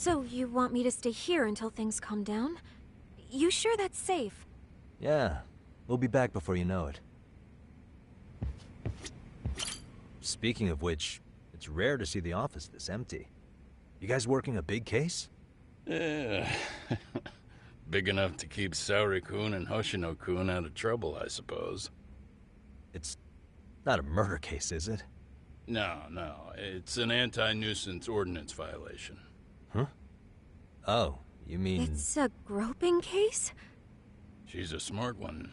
So you want me to stay here until things calm down? You sure that's safe? Yeah, we'll be back before you know it. Speaking of which, it's rare to see the office this empty. You guys working a big case? Yeah. Big enough to keep Saori-kun and Hoshino-kun out of trouble, I suppose. It's not a murder case, is it? No, it's an anti-nuisance ordinance violation. Huh? Oh, you mean... It's a groping case? She's a smart one.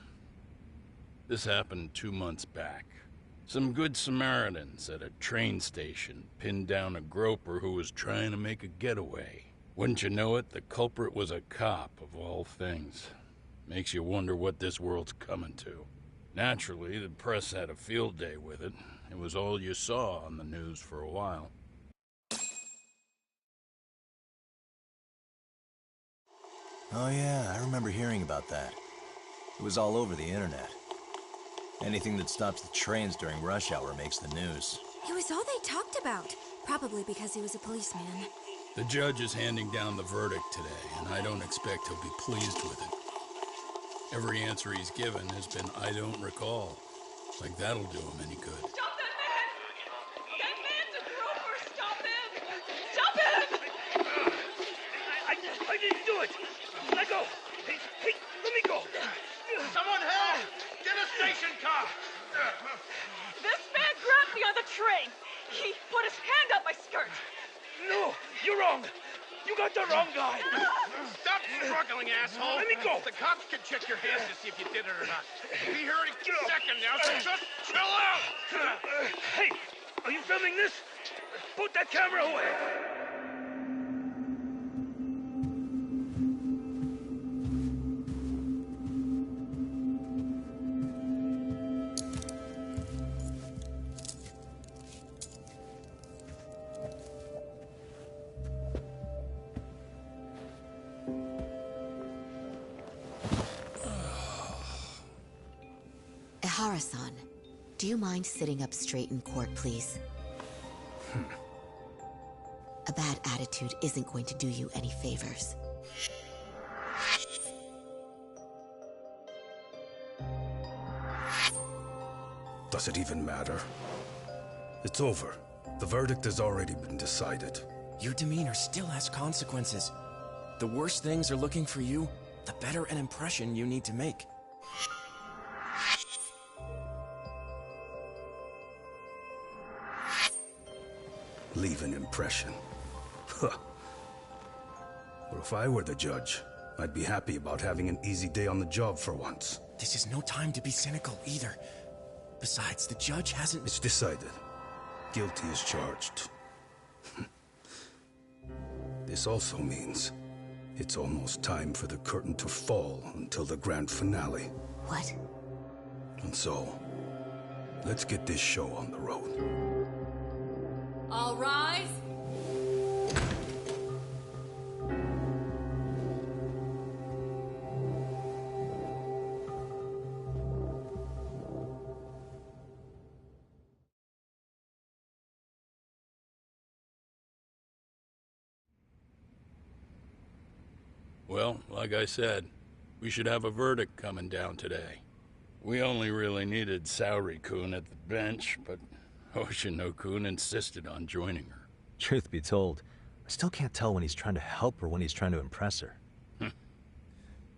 This happened 2 months back. Some good Samaritans at a train station pinned down a groper who was trying to make a getaway. Wouldn't you know it, the culprit was a cop, of all things. Makes you wonder what this world's coming to. Naturally, the press had a field day with it. It was all you saw on the news for a while. Oh yeah, I remember hearing about that. It was all over the internet. Anything that stops the trains during rush hour makes the news. It was all they talked about. Probably because he was a policeman. The judge is handing down the verdict today, and I don't expect he'll be pleased with it. Every answer he's given has been, I don't recall. Like that'll do him any good. Stop that man! That man's a groper! Stop him! Stop him! I didn't do it! Let go! Hey, let me go! Someone help! Get a station car! This man grabbed me on the train! He put his hand up my skirt! No! You're wrong! You got the wrong guy! Stop struggling, asshole! Let me go! The cops can check your hands to see if you did it or not. We'll be here any second now, so just chill out! Hey! Are you filming this? Put that camera away! Ihara-san, do you mind sitting up straight in court, please? A bad attitude isn't going to do you any favors. Does it even matter? It's over. The verdict has already been decided. Your demeanor still has consequences. The worse things are looking for you, the better an impression you need to make. Leave an impression. Huh. Well, if I were the judge, I'd be happy about having an easy day on the job for once. This is no time to be cynical either. Besides, the judge hasn't... It's decided. Guilty is charged. This also means it's almost time for the curtain to fall until the grand finale. What? And so, let's get this show on the road. All rise! Well, like I said, we should have a verdict coming down today. We only really needed Saori-kun at the bench, but Hoshino-kun insisted on joining her. Truth be told, I still can't tell when he's trying to help her when he's trying to impress her.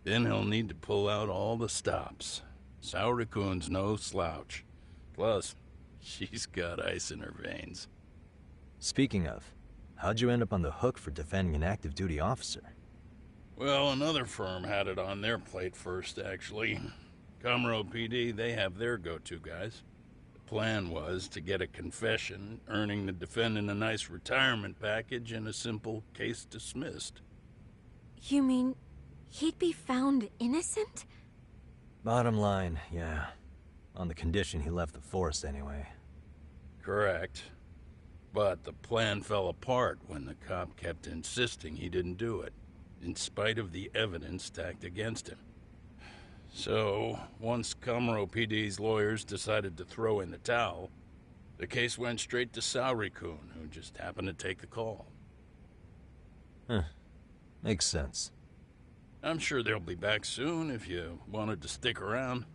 Then he'll need to pull out all the stops. Saori-kun's no slouch. Plus, she's got ice in her veins. Speaking of, how'd you end up on the hook for defending an active duty officer? Well, another firm had it on their plate first, actually. Comro PD, they have their go-to guys. The plan was to get a confession, earning the defendant a nice retirement package and a simple case dismissed. You mean he'd be found innocent? Bottom line, yeah. On the condition he left the force anyway. Correct. But the plan fell apart when the cop kept insisting he didn't do it, in spite of the evidence stacked against him. So, once Comro PD's lawyers decided to throw in the towel, the case went straight to Saori-kun, who just happened to take the call. Huh. Makes sense. I'm sure they'll be back soon if you wanted to stick around.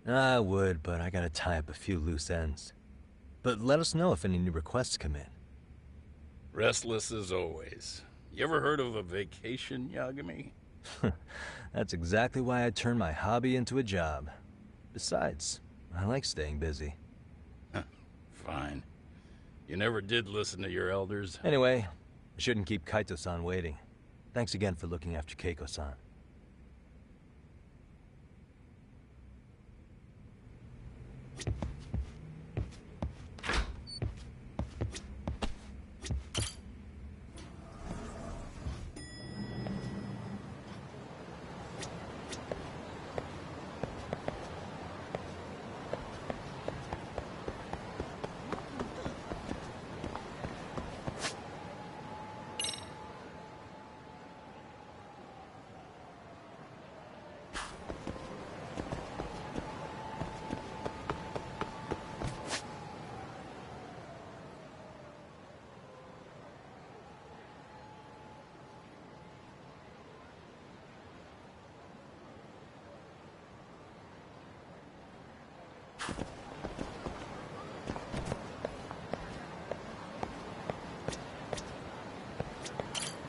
I would, but I gotta tie up a few loose ends. But let us know if any new requests come in. Restless as always. You ever heard of a vacation, Yagami? That's exactly why I turned my hobby into a job. Besides, I like staying busy. Fine. You never did listen to your elders. Anyway, I shouldn't keep Kaito-san waiting. Thanks again for looking after Keiko-san.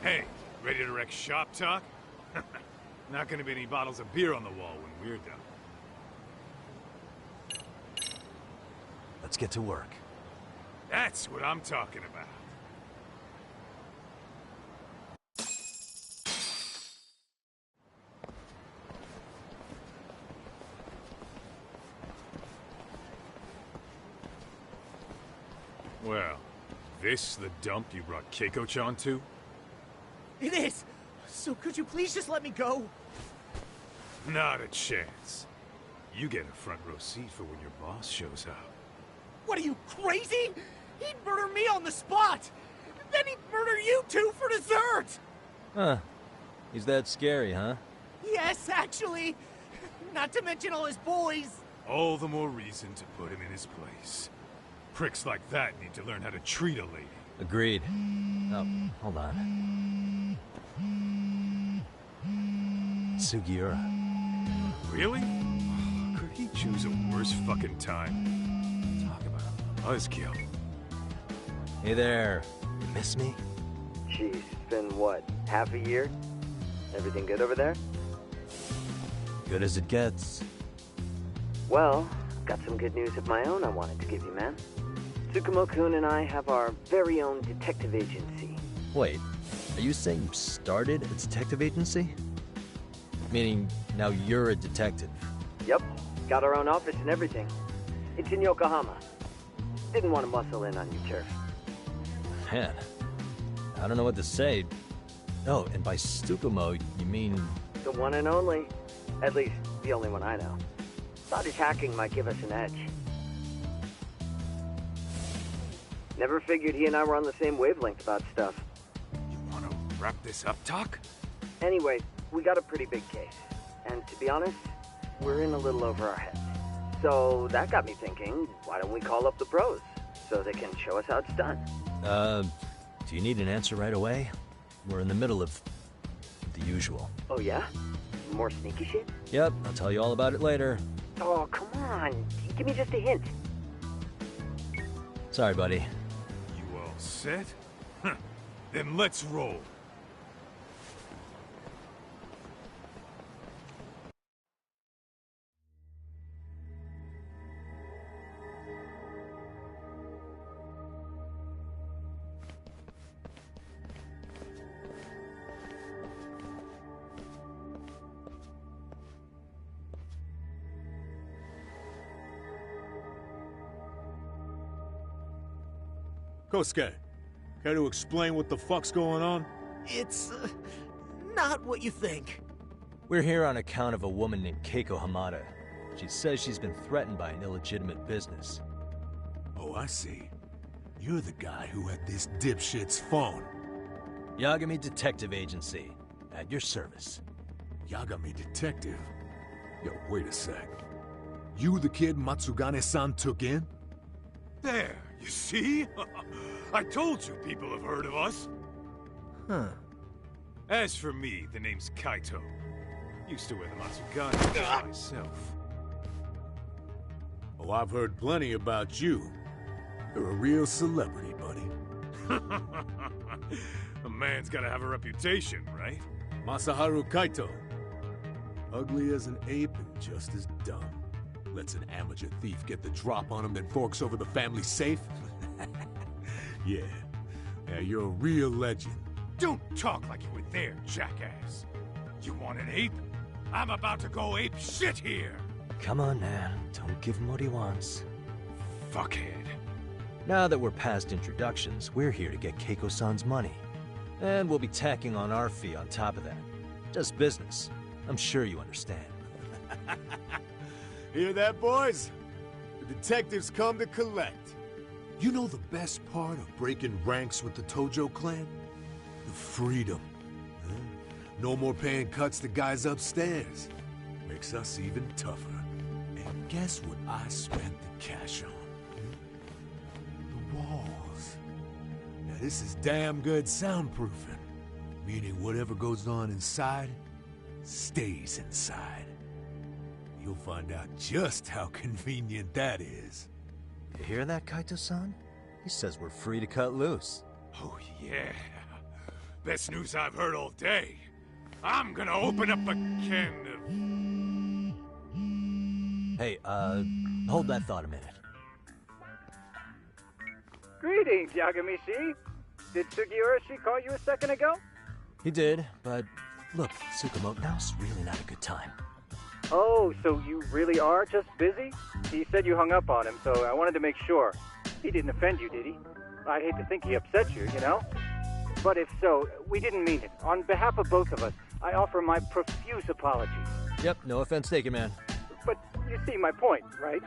Hey, ready to wreck shop talk? Not gonna be any bottles of beer on the wall when we're done. Let's get to work. That's what I'm talking about. Well, this the dump you brought Keiko-chan to? It is! So could you please just let me go? Not a chance. You get a front row seat for when your boss shows up. What are you, crazy? He'd murder me on the spot! Then he'd murder you two for dessert! Huh. He's that scary, huh? Yes, actually! Not to mention all his boys! All the more reason to put him in his place. Pricks like that need to learn how to treat a lady. Agreed. Oh, hold on. Sugiura. Really? Could he choose a worse fucking time? Talk about a buzzkill. Hey there. You miss me? Geez, it's been what, half a year? Everything good over there? Good as it gets. Well, got some good news of my own I wanted to give you, man. Tsukumo-kun and I have our very own detective agency. Wait, are you saying you started a detective agency? Meaning, now you're a detective? Yep, got our own office and everything. It's in Yokohama. Didn't want to muscle in on your turf. Man, I don't know what to say. Oh, and by Tsukumo, you mean... The one and only. At least, the only one I know. Thought his hacking might give us an edge. Never figured he and I were on the same wavelength about stuff. You want to wrap this up, Doc? Anyway, we got a pretty big case. And to be honest, we're in a little over our heads. So that got me thinking, why don't we call up the pros? So they can show us how it's done. Do you need an answer right away? We're in the middle of the usual. Oh yeah? More sneaky shit? Yep, I'll tell you all about it later. Oh, come on. Give me just a hint. Sorry, buddy. You all set? Then let's roll. Kosuke, care to explain what the fuck's going on? It's, not what you think. We're here on account of a woman named Keiko Hamada. She says she's been threatened by an illegitimate business. Oh, I see. You're the guy who had this dipshit's phone. Yagami Detective Agency. At your service. Yagami Detective? Yo, wait a sec. You the kid Matsugane-san took in? There, you see? I told you people have heard of us. Huh. As for me, the name's Kaito. Used to wear the Matsugane myself. Oh, I've heard plenty about you. You're a real celebrity, buddy. A man's gotta have a reputation, right? Masaharu Kaito. Ugly as an ape and just as dumb. Lets an amateur thief get the drop on him, then forks over the family safe? Yeah, you're a real legend. Don't talk like you were there, jackass. You want an ape? I'm about to go ape shit here! Come on, man. Don't give him what he wants. Fuckhead. Now that we're past introductions, we're here to get Keiko-san's money. And we'll be tacking on our fee on top of that. Just business. I'm sure you understand. Hear that, boys? The detectives come to collect. You know the best part of breaking ranks with the Tojo clan? The freedom. Huh? No more paying cuts to guys upstairs. Makes us even tougher. And guess what I spent the cash on? The walls. Now this is damn good soundproofing. Meaning whatever goes on inside, stays inside. You'll find out just how convenient that is. You hear that, Kaito-san? He says we're free to cut loose. Oh yeah. Best news I've heard all day. I'm gonna open up a can of... Hey, hold that thought a minute. Greetings, Yagami-shi. Did Sugiura-shi call you a second ago? He did, but look, Tsukumo, now's really not a good time. Oh, so you really are just busy? He said you hung up on him, so I wanted to make sure. He didn't offend you, did he? I'd hate to think he upset you, you know? But if so, we didn't mean it. On behalf of both of us, I offer my profuse apologies. Yep, no offense taken, man. But you see my point, right?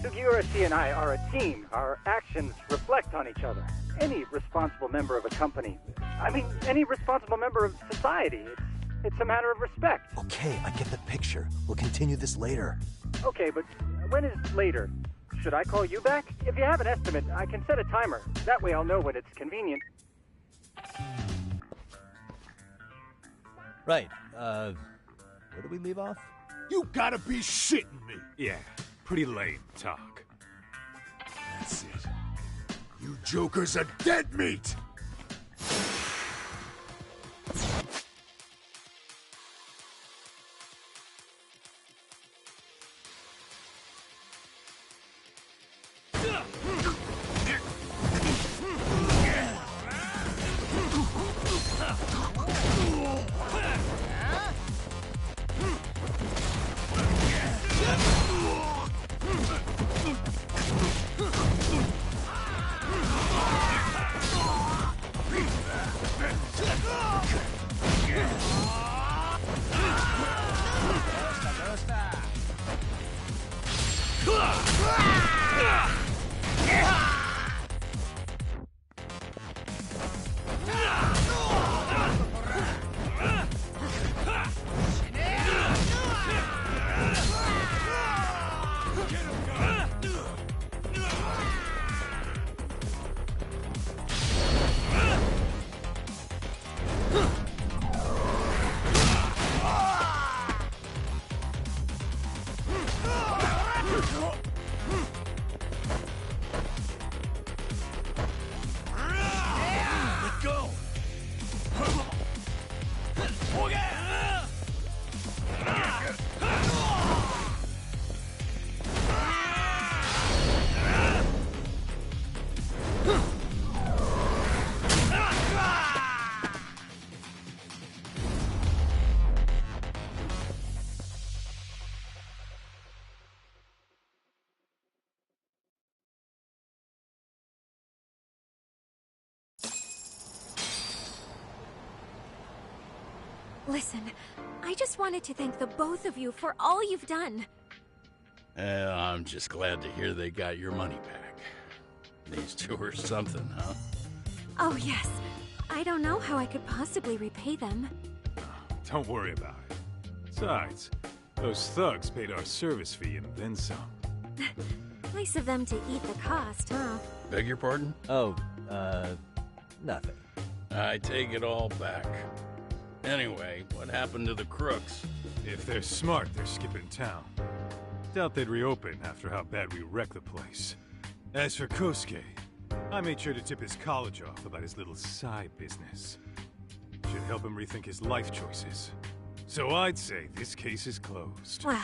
Sugiura-shi and I are a team. Our actions reflect on each other. Any responsible member of a company, any responsible member of society, it's a matter of respect. Okay, I get the picture. We'll continue this later. Okay, but when is later? Should I call you back? If you have an estimate, I can set a timer. That way I'll know when it's convenient. Right, where do we leave off? You gotta be shitting me! Yeah, pretty lame talk. That's it. You jokers are dead meat! Listen, I just wanted to thank the both of you for all you've done. I'm just glad to hear they got your money back. These two are something, huh? Oh, yes. I don't know how I could possibly repay them. Don't worry about it. Besides, those thugs paid our service fee and then some. Nice of them to eat the cost, huh? Beg your pardon? Oh, nothing. I take it all back. Anyway, what happened to the crooks? If they're smart, they're skipping town. Doubt they'd reopen after how bad we wrecked the place. As for Kosuke, I made sure to tip his college off about his little side business. Should help him rethink his life choices. So I'd say this case is closed. Well,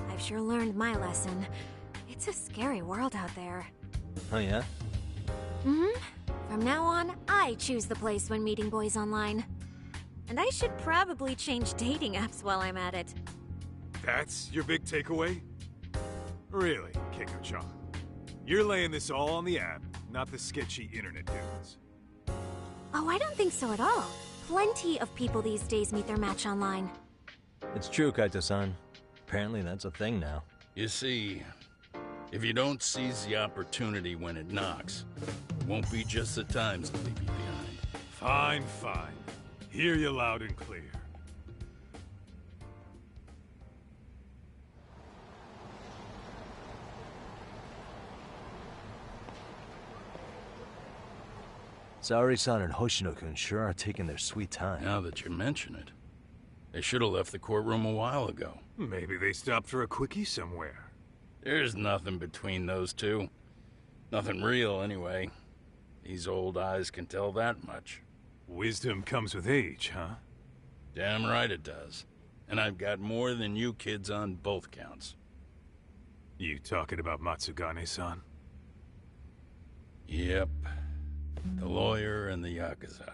I've sure learned my lesson. It's a scary world out there. Oh yeah? Mm-hmm. From now on, I choose the place when meeting boys online. And I should probably change dating apps while I'm at it. That's your big takeaway? Really, Keiko-chan? You're laying this all on the app, not the sketchy internet dudes. Oh, I don't think so at all. Plenty of people these days meet their match online. It's true, Kaito-san. Apparently that's a thing now. You see, if you don't seize the opportunity when it knocks, it won't be just the times to leave you behind. Fine, fine. Hear you loud and clear. Saori-san and Hoshino-kun sure are taking their sweet time. Now that you mention it, they should have left the courtroom a while ago. Maybe they stopped for a quickie somewhere. There's nothing between those two. Nothing real, anyway. These old eyes can tell that much. Wisdom comes with age, huh? Damn right it does. And I've got more than you kids on both counts. You talking about Matsugane-san? Yep. The lawyer and the Yakuza.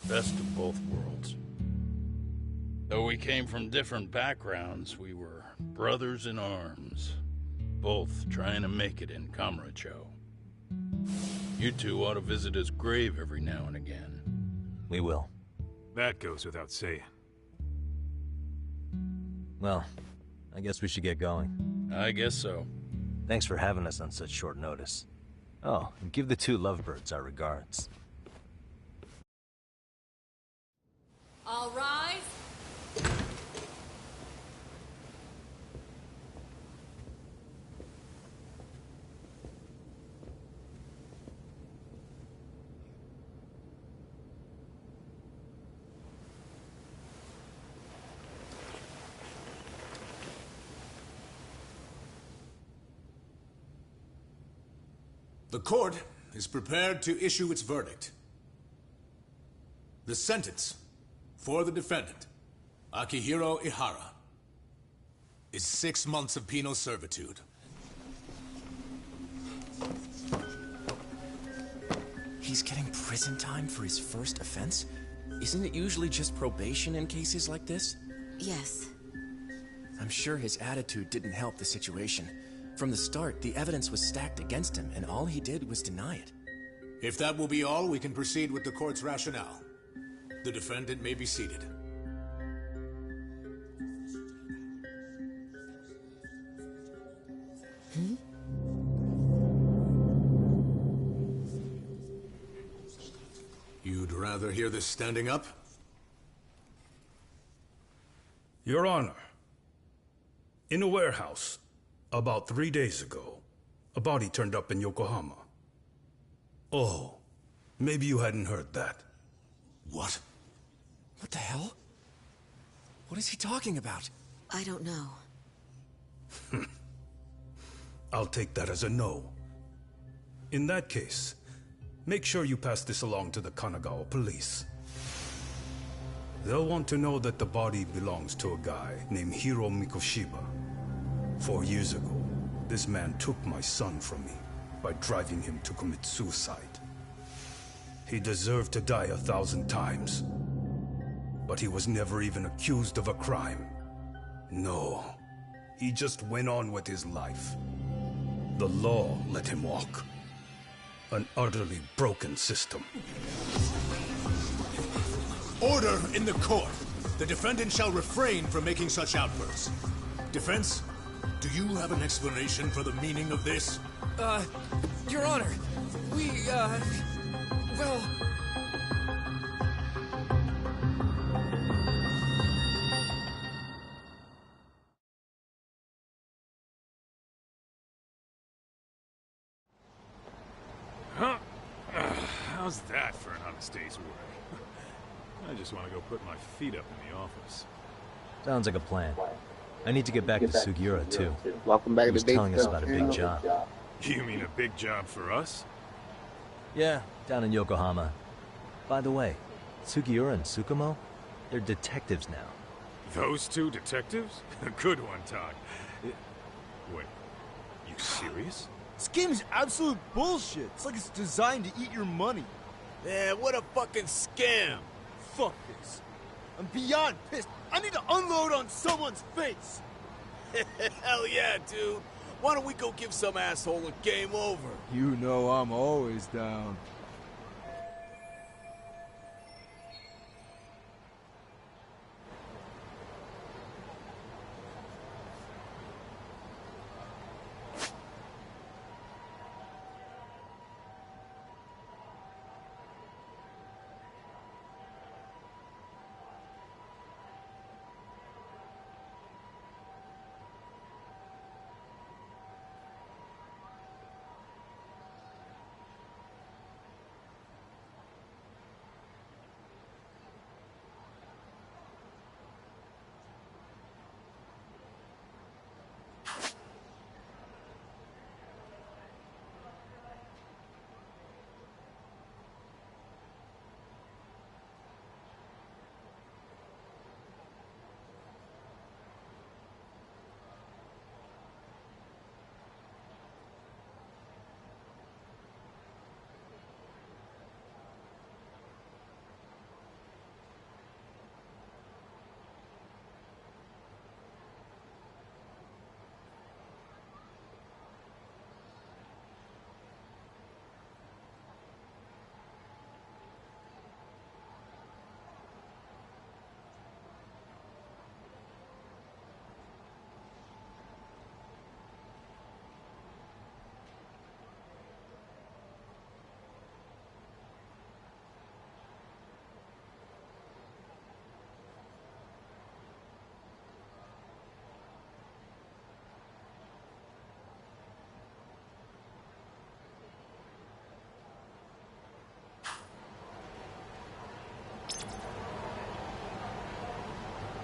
Best of both worlds. Though we came from different backgrounds, we were brothers in arms. Both trying to make it in Kamurocho. You two ought to visit his grave every now and again. We will. That goes without saying. Well, I guess we should get going. I guess so. Thanks for having us on such short notice. Oh, and give the two lovebirds our regards. All rise. The court is prepared to issue its verdict. The sentence for the defendant, Akihiro Ihara, is 6 months of penal servitude. He's getting prison time for his first offense? Isn't it usually just probation in cases like this? Yes. I'm sure his attitude didn't help the situation. From the start, the evidence was stacked against him, and all he did was deny it. If that will be all, we can proceed with the court's rationale. The defendant may be seated. You'd rather hear this standing up? Your Honor, in a warehouse, about 3 days ago, a body turned up in Yokohama. Oh, maybe you hadn't heard that. What? What the hell? What is he talking about? I don't know. I'll take that as a no. In that case, make sure you pass this along to the Kanagawa police. They'll want to know that the body belongs to a guy named Hiro Mikoshiba. 4 years ago, this man took my son from me by driving him to commit suicide. He deserved to die 1,000 times, but he was never even accused of a crime. No, he just went on with his life. The law let him walk. An utterly broken system. Order in the court! The defendant shall refrain from making such outbursts. Defense? Do you have an explanation for the meaning of this? Your Honor, well... Huh? How's that for an honest day's work? I just want to go put my feet up in the office. Sounds like a plan. I need to get back to Sugiura, too. Welcome back He was to telling us about a big job. You mean a big job for us? Yeah, down in Yokohama. By the way, Sugiura and Tsukumo, they're detectives now. Those two detectives? Good one, Todd. Wait, you serious? This game's absolute bullshit. It's like it's designed to eat your money. Yeah, what a fucking scam. Fuck this. I'm beyond pissed. I need to unload on someone's face. Hell yeah, dude. Why don't we go give some asshole a game over? You know I'm always down.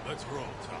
Let's roll, Todd.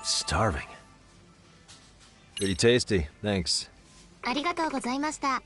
Starving. Pretty tasty, thanks. ありがとうございました。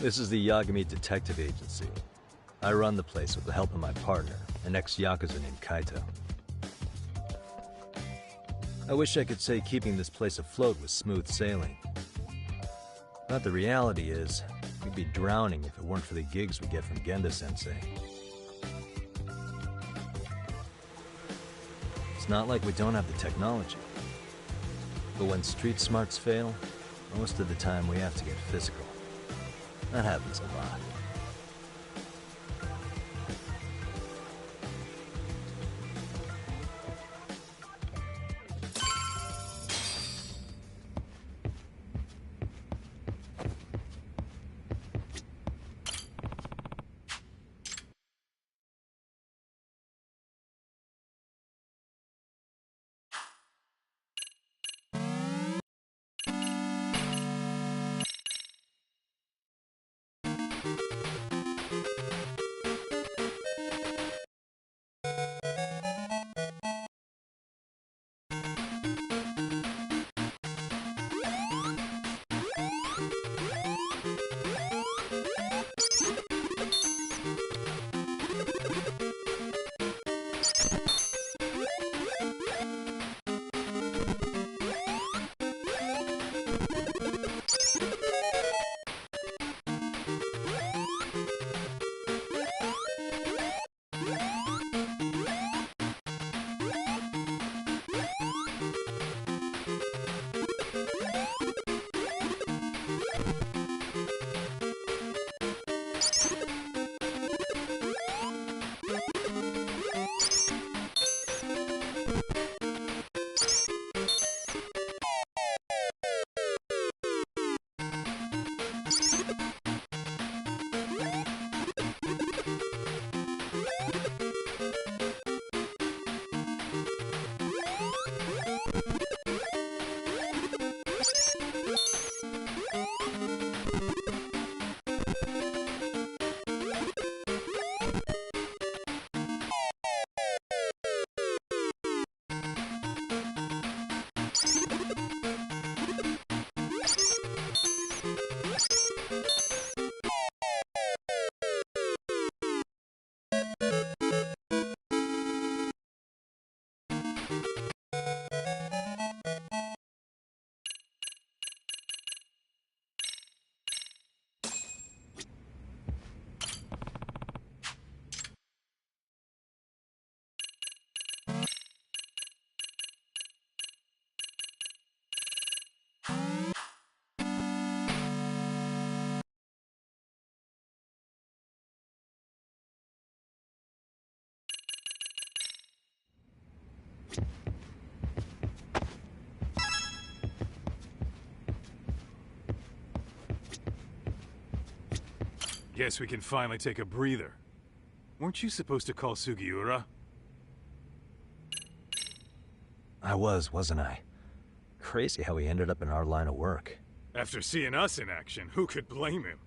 This is the Yagami Detective Agency. I run the place with the help of my partner, an ex-Yakuza named Kaito. I wish I could say keeping this place afloat was smooth sailing. But the reality is, we'd be drowning if it weren't for the gigs we get from Genda-sensei. It's not like we don't have the technology. But when street smarts fail, most of the time we have to get physical. That happens a lot. Guess we can finally take a breather. Weren't you supposed to call Sugiura? I wasn't I? Crazy how he ended up in our line of work. After seeing us in action, who could blame him?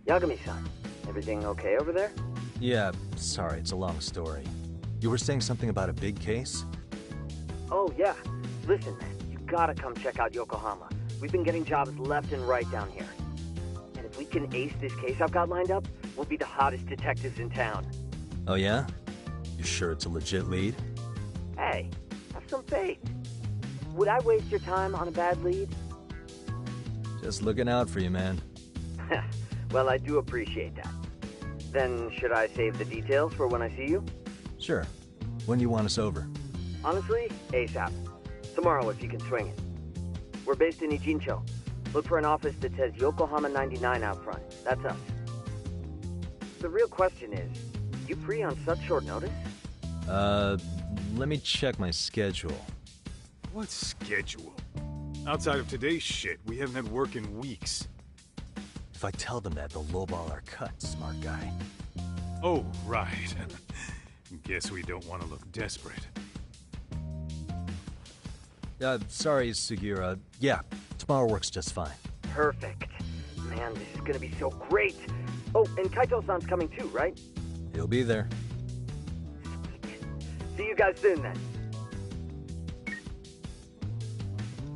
Yagami-san, everything okay over there? Yeah, sorry, it's a long story. You were saying something about a big case? Oh, yeah. Listen, man, you gotta come check out Yokohama. We've been getting jobs left and right down here. And if we can ace this case I've got lined up, we'll be the hottest detectives in town. Oh yeah? You sure it's a legit lead? Hey, have some faith. Would I waste your time on a bad lead? Just looking out for you, man. Well, I do appreciate that. Then, should I save the details for when I see you? Sure. When do you want us over? Honestly, ASAP. Tomorrow if you can swing it. We're based in Ijincho. Look for an office that says Yokohama 99 out front. That's us. The real question is, you free on such short notice? Let me check my schedule. What schedule? Outside of today's shit, we haven't had work in weeks. If I tell them that, they'll lowball our cut, smart guy. Oh, right. Guess we don't want to look desperate. Sorry, Sugiura. Yeah, tomorrow works just fine. Perfect. Man, this is gonna be so great. Oh, and Kaito-san's coming too, right? He'll be there. See you guys soon then.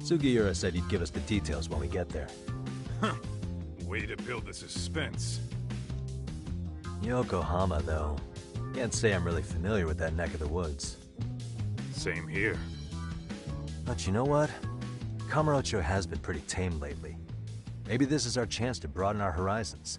Sugiura said he'd give us the details when we get there. Huh. Way to build the suspense. Yokohama, though. Can't say I'm really familiar with that neck of the woods. Same here. But you know what? Kamurocho has been pretty tame lately. Maybe this is our chance to broaden our horizons.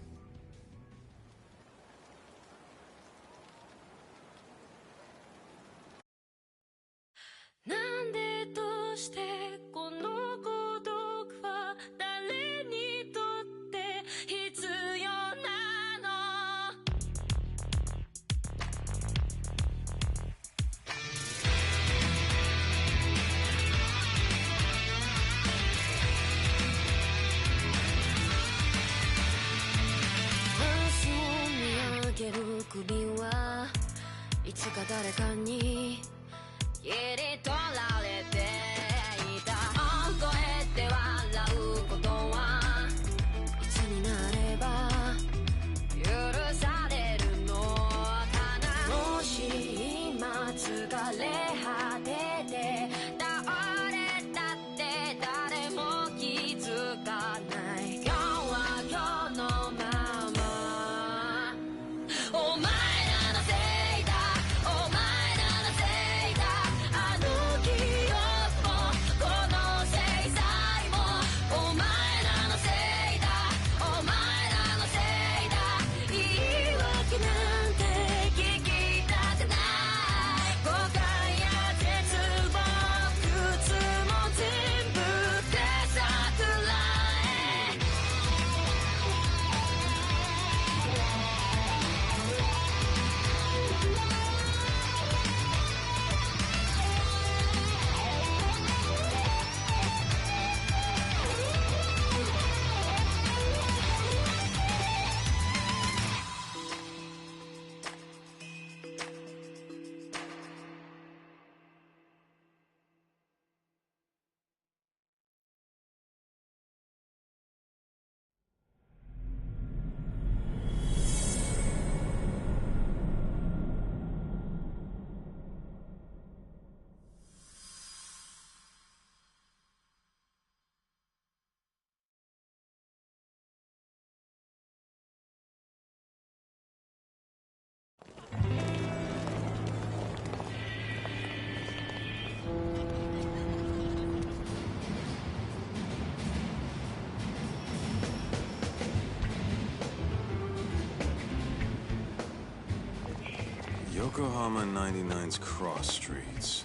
Yokohama 99's cross streets.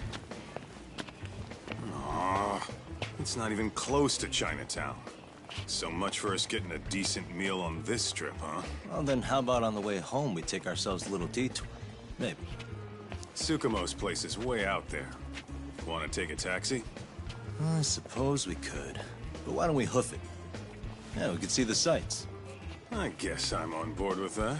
Aw, it's not even close to Chinatown. So much for us getting a decent meal on this strip, huh? Well, then how about on the way home we take ourselves a little detour? Maybe. Tsukumo's place is way out there. Want to take a taxi? I suppose we could. But why don't we hoof it? Yeah, we could see the sights. I guess I'm on board with that.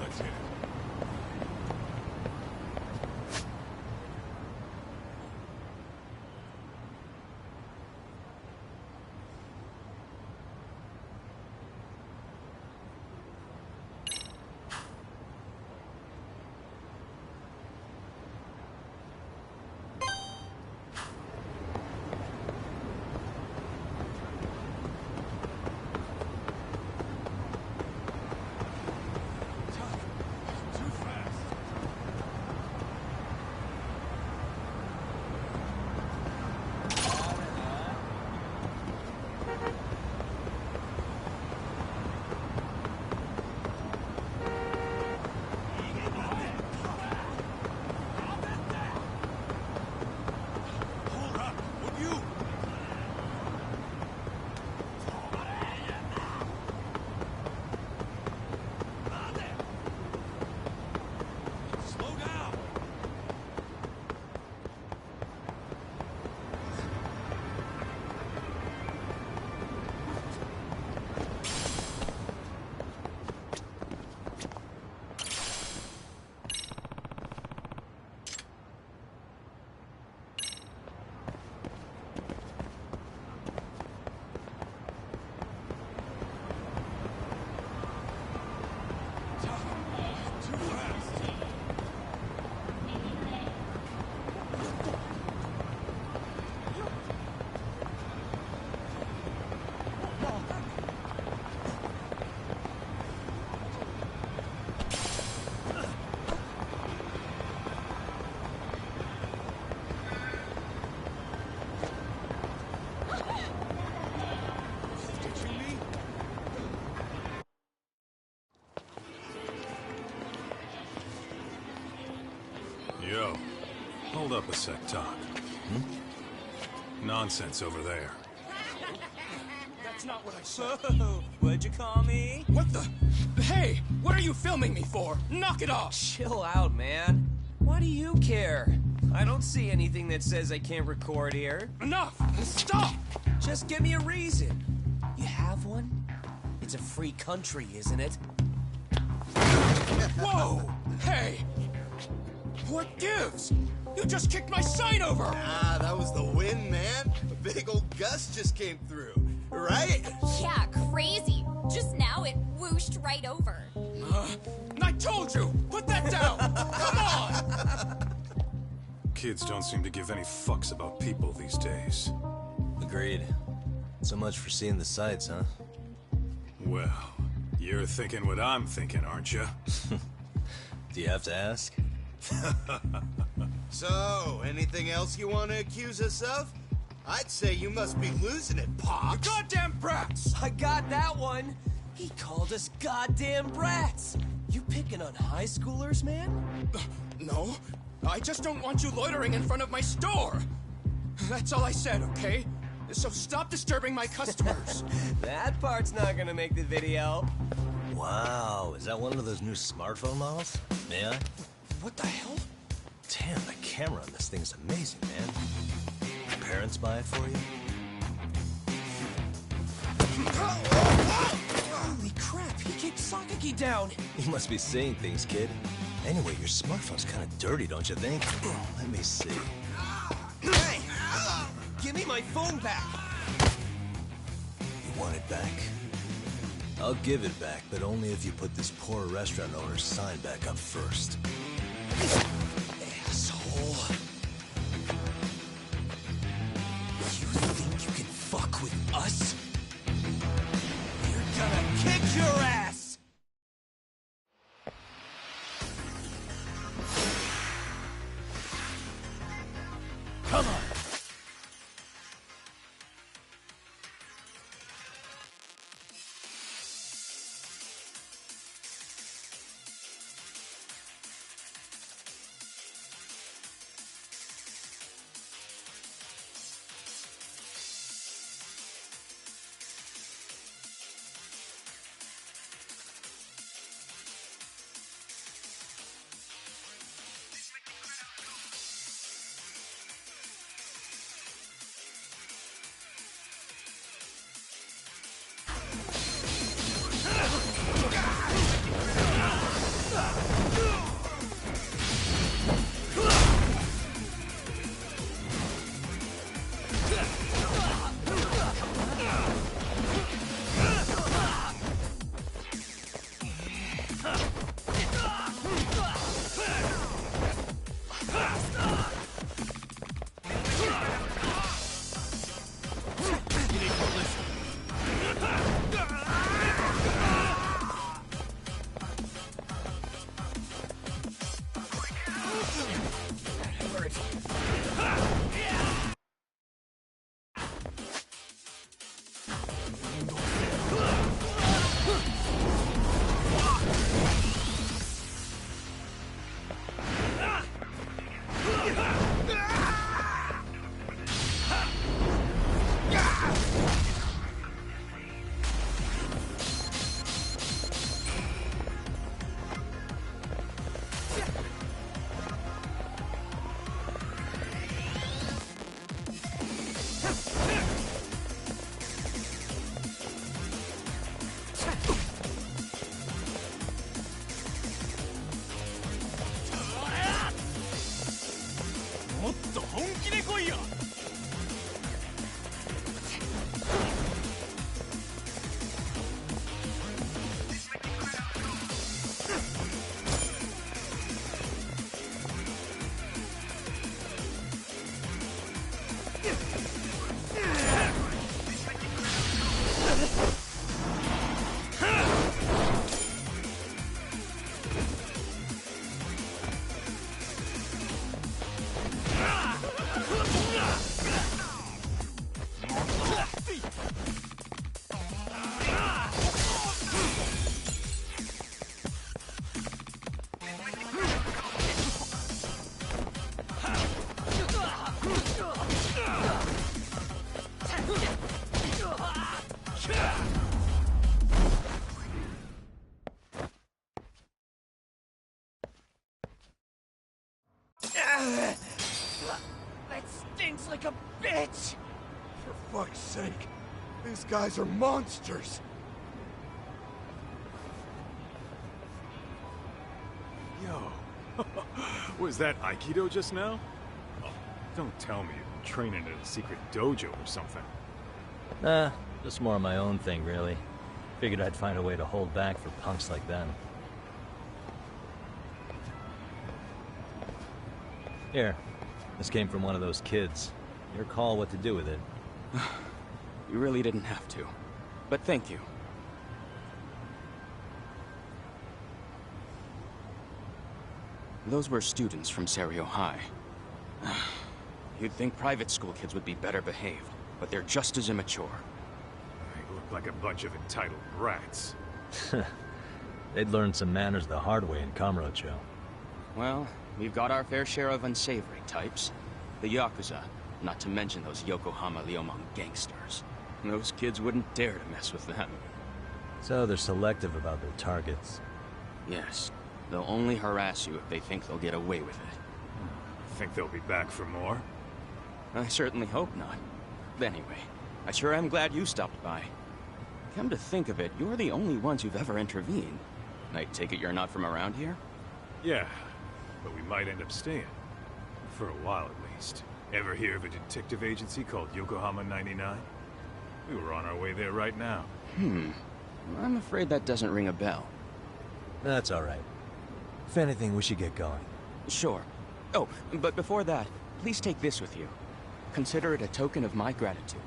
Let's hit it. Yo, hold up a sec, Todd. Nonsense over there. That's not what I said. Whoa, what'd you call me? What the? Hey, what are you filming me for? Knock it off! Chill out, man. Why do you care? I don't see anything that says I can't record here. Enough! Stop! Just give me a reason. You have one? It's a free country, isn't it? Whoa! Hey! What gives? You just kicked my sign over! Ah, that was the wind, man. A big old gust just came through, right? Yeah, crazy. Just now it whooshed right over. I told you! Put that down! Come on! Kids don't seem to give any fucks about people these days. Agreed. So much for seeing the sights, huh? Well, you're thinking what I'm thinking, aren't you? Do you have to ask? So, anything else you want to accuse us of? I'd say you must be losing it, Pops. You goddamn brats! I got that one! He called us goddamn brats! You picking on high schoolers, man? No, I just don't want you loitering in front of my store! That's all I said, okay? So stop disturbing my customers! That part's not gonna make the video. Wow, is that one of those new smartphone models? May I? What the hell? Damn, the camera on this thing's amazing, man. Your parents buy it for you? Holy crap, he kicked Sakaki down! You must be seeing things, kid. Anyway, your smartphone's kind of dirty, don't you think? Let me see. Hey! Give me my phone back! You want it back? I'll give it back, but only if you put this poor restaurant owner's sign back up first. Asshole. You think you can fuck with us? We're gonna kick your ass! Come on! That stinks like a bitch! For fuck's sake, these guys are monsters! Yo, was that Aikido just now? Oh, don't tell me you've been training at a secret dojo or something. Nah, just more of my own thing, really. Figured I'd find a way to hold back for punks like them. Here, this came from one of those kids. Your call what to do with it. You really didn't have to. But thank you. Those were students from Serio High. You'd think private school kids would be better behaved, but they're just as immature. They look like a bunch of entitled brats. They'd learned some manners the hard way in Kamurocho. Well, we've got our fair share of unsavory types. The Yakuza, not to mention those Yokohama Liomang gangsters. Those kids wouldn't dare to mess with them. So they're selective about their targets. Yes. They'll only harass you if they think they'll get away with it. Think they'll be back for more? I certainly hope not. But anyway, I sure am glad you stopped by. Come to think of it, you're the only ones who've ever intervened. I take it you're not from around here? Yeah, but we might end up staying. For a while, at least. Ever hear of a detective agency called Yokohama 99? We were on our way there right now. I'm afraid that doesn't ring a bell. That's all right. If anything, we should get going. Sure. Oh, but before that, please take this with you. Consider it a token of my gratitude.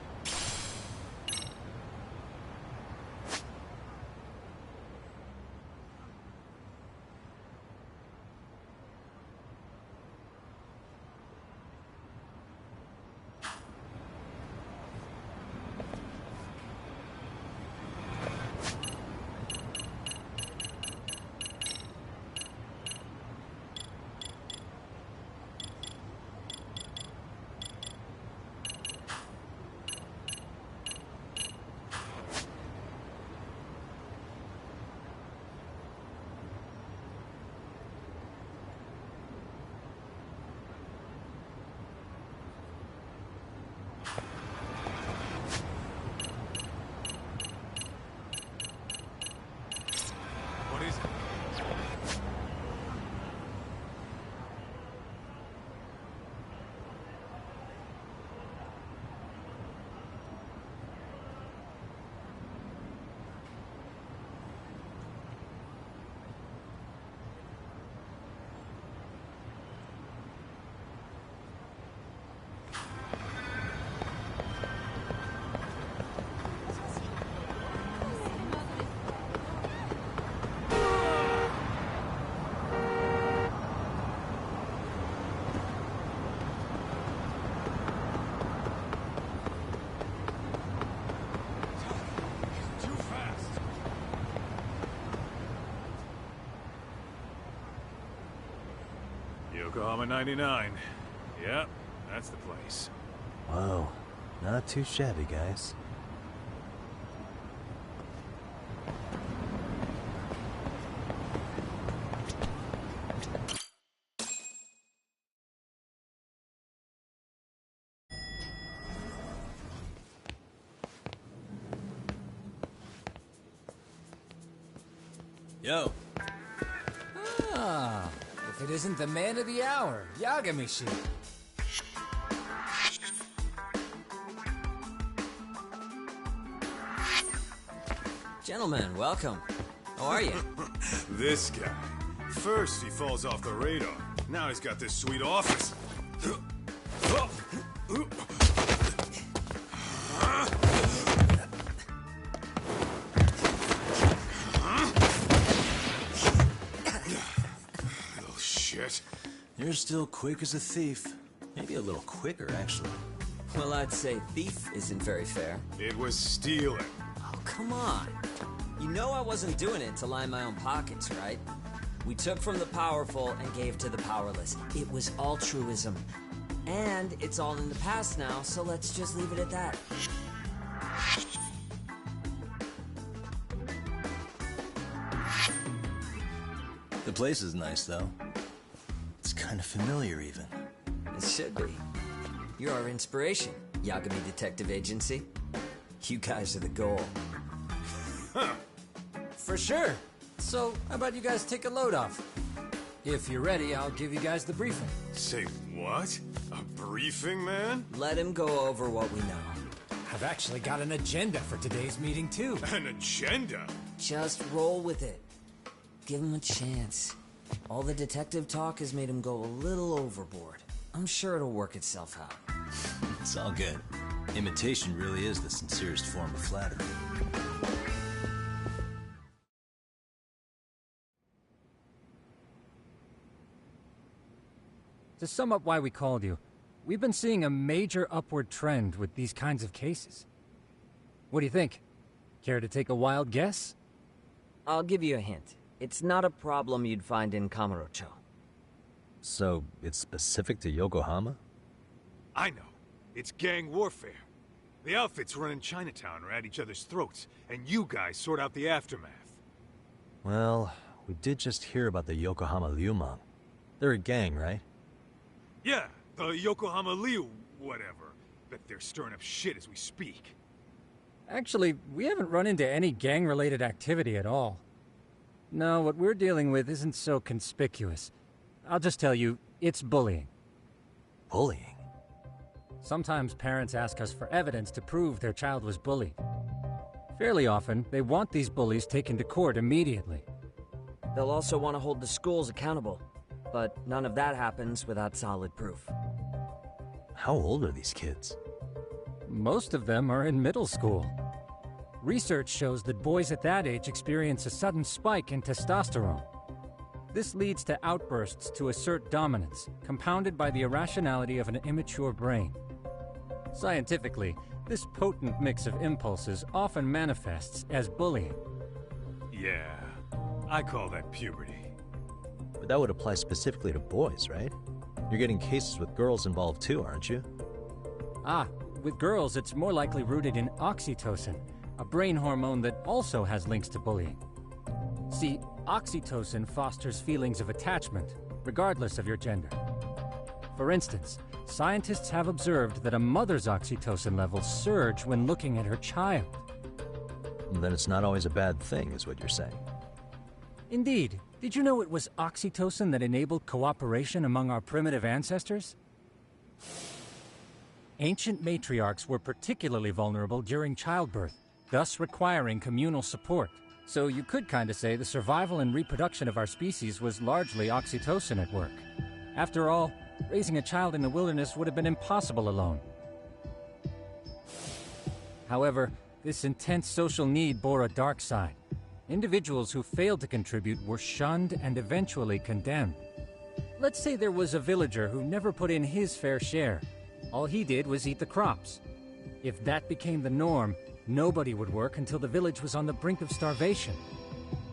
Yokohama 99. Yep, that's the place. Whoa, not too shabby, guys. Yo. Ah, if it isn't the man of the hour, Yagamishi. Gentlemen, welcome. How are you? This guy. First he falls off the radar. Now he's got this sweet office. Little shit. You're still quick as a thief. Maybe a little quicker, actually. Well, I'd say thief isn't very fair. It was stealing. Oh, come on. You know I wasn't doing it to line my own pockets, right? We took from the powerful and gave to the powerless. It was altruism. And it's all in the past now, so let's just leave it at that. The place is nice, though. It's kind of familiar, even. It should be. You're our inspiration, Yagami Detective Agency. You guys are the goal. Huh. For sure. So, how about you guys take a load off? If you're ready, I'll give you guys the briefing. Say what? A briefing, man? Let him go over what we know. I've actually got an agenda for today's meeting, too. An agenda? Just roll with it. Give him a chance. All the detective talk has made him go a little overboard. I'm sure it'll work itself out. It's all good. Imitation really is the sincerest form of flattery. To sum up why we called you, we've been seeing a major upward trend with these kinds of cases. What do you think? Care to take a wild guess? I'll give you a hint. It's not a problem you'd find in Kamurocho. So, it's specific to Yokohama? I know. It's gang warfare. The outfits running Chinatown are at each other's throats, and you guys sort out the aftermath. Well, we did just hear about the Yokohama Liumang. They're a gang, right? Yeah, the Yokohama Liu, whatever. Bet they're stirring up shit as we speak. Actually, we haven't run into any gang-related activity at all. No, what we're dealing with isn't so conspicuous. I'll just tell you, it's bullying. Bullying? Sometimes parents ask us for evidence to prove their child was bullied. Fairly often, they want these bullies taken to court immediately. They'll also want to hold the schools accountable, but none of that happens without solid proof. How old are these kids? Most of them are in middle school. Research shows that boys at that age experience a sudden spike in testosterone. This leads to outbursts to assert dominance, compounded by the irrationality of an immature brain. Scientifically, this potent mix of impulses often manifests as bullying. Yeah, I call that puberty. But that would apply specifically to boys, right? You're getting cases with girls involved too, aren't you? Ah, with girls it's more likely rooted in oxytocin, a brain hormone that also has links to bullying. See, oxytocin fosters feelings of attachment, regardless of your gender. For instance, scientists have observed that a mother's oxytocin levels surge when looking at her child. Then it's not always a bad thing, is what you're saying. Indeed. Did you know it was oxytocin that enabled cooperation among our primitive ancestors? Ancient matriarchs were particularly vulnerable during childbirth, thus requiring communal support. So you could kinda say the survival and reproduction of our species was largely oxytocin at work. After all, raising a child in the wilderness would have been impossible alone. However, this intense social need bore a dark side. Individuals who failed to contribute were shunned and eventually condemned. Let's say there was a villager who never put in his fair share. All he did was eat the crops. If that became the norm, nobody would work until the village was on the brink of starvation.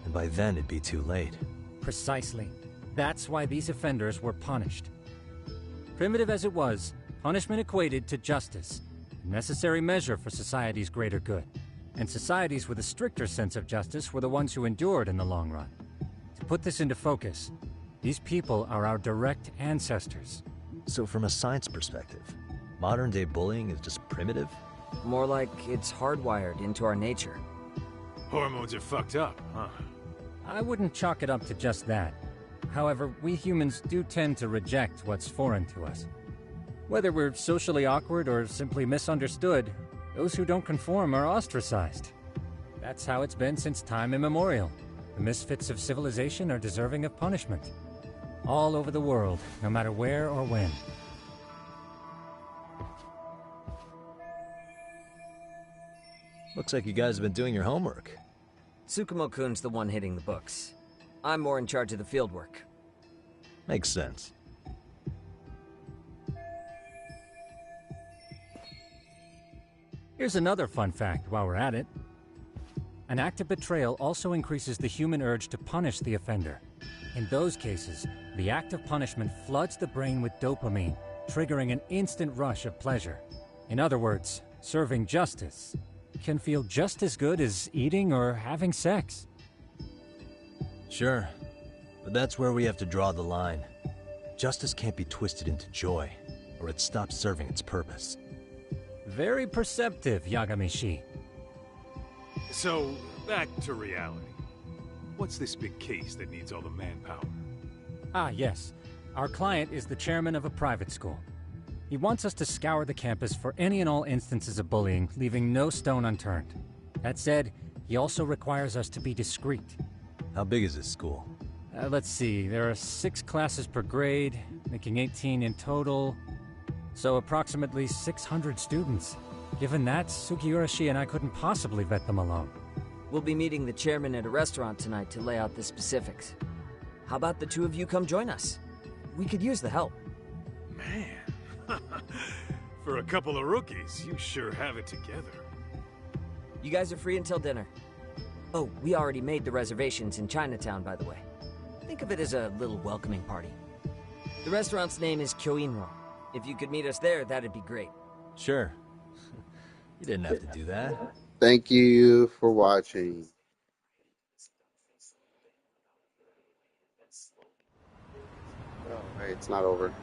And by then it'd be too late. Precisely. That's why these offenders were punished. Primitive as it was, punishment equated to justice, a necessary measure for society's greater good. And societies with a stricter sense of justice were the ones who endured in the long run. To put this into focus, these people are our direct ancestors. So from a science perspective, modern-day bullying is just primitive? More like it's hardwired into our nature. Hormones are fucked up, huh? I wouldn't chalk it up to just that. However, we humans do tend to reject what's foreign to us. Whether we're socially awkward or simply misunderstood, those who don't conform are ostracized. That's how it's been since time immemorial. The misfits of civilization are deserving of punishment. All over the world, no matter where or when. Looks like you guys have been doing your homework. Tsukumo-kun's the one hitting the books. I'm more in charge of the field work. Makes sense. Here's another fun fact while we're at it. An act of betrayal also increases the human urge to punish the offender. In those cases, the act of punishment floods the brain with dopamine, triggering an instant rush of pleasure. In other words, serving justice can feel just as good as eating or having sex. Sure. But that's where we have to draw the line. Justice can't be twisted into joy, or it stops serving its purpose. Very perceptive, Yagamishi. So, back to reality. What's this big case that needs all the manpower? Ah, yes. Our client is the chairman of a private school. He wants us to scour the campus for any and all instances of bullying, leaving no stone unturned. That said, he also requires us to be discreet. How big is this school? Let's see, there are 6 classes per grade, making 18 in total. So approximately 600 students. Given that, Sugiurashi and I couldn't possibly vet them alone. We'll be meeting the chairman at a restaurant tonight to lay out the specifics. How about the two of you come join us? We could use the help. Man, for a couple of rookies, you sure have it together. You guys are free until dinner. Oh, we already made the reservations in Chinatown, by the way. Think of it as a little welcoming party. The restaurant's name is Kyoinro. If you could meet us there, that'd be great. Sure. You didn't have to do that. Thank you for watching. Oh, hey, it's not over.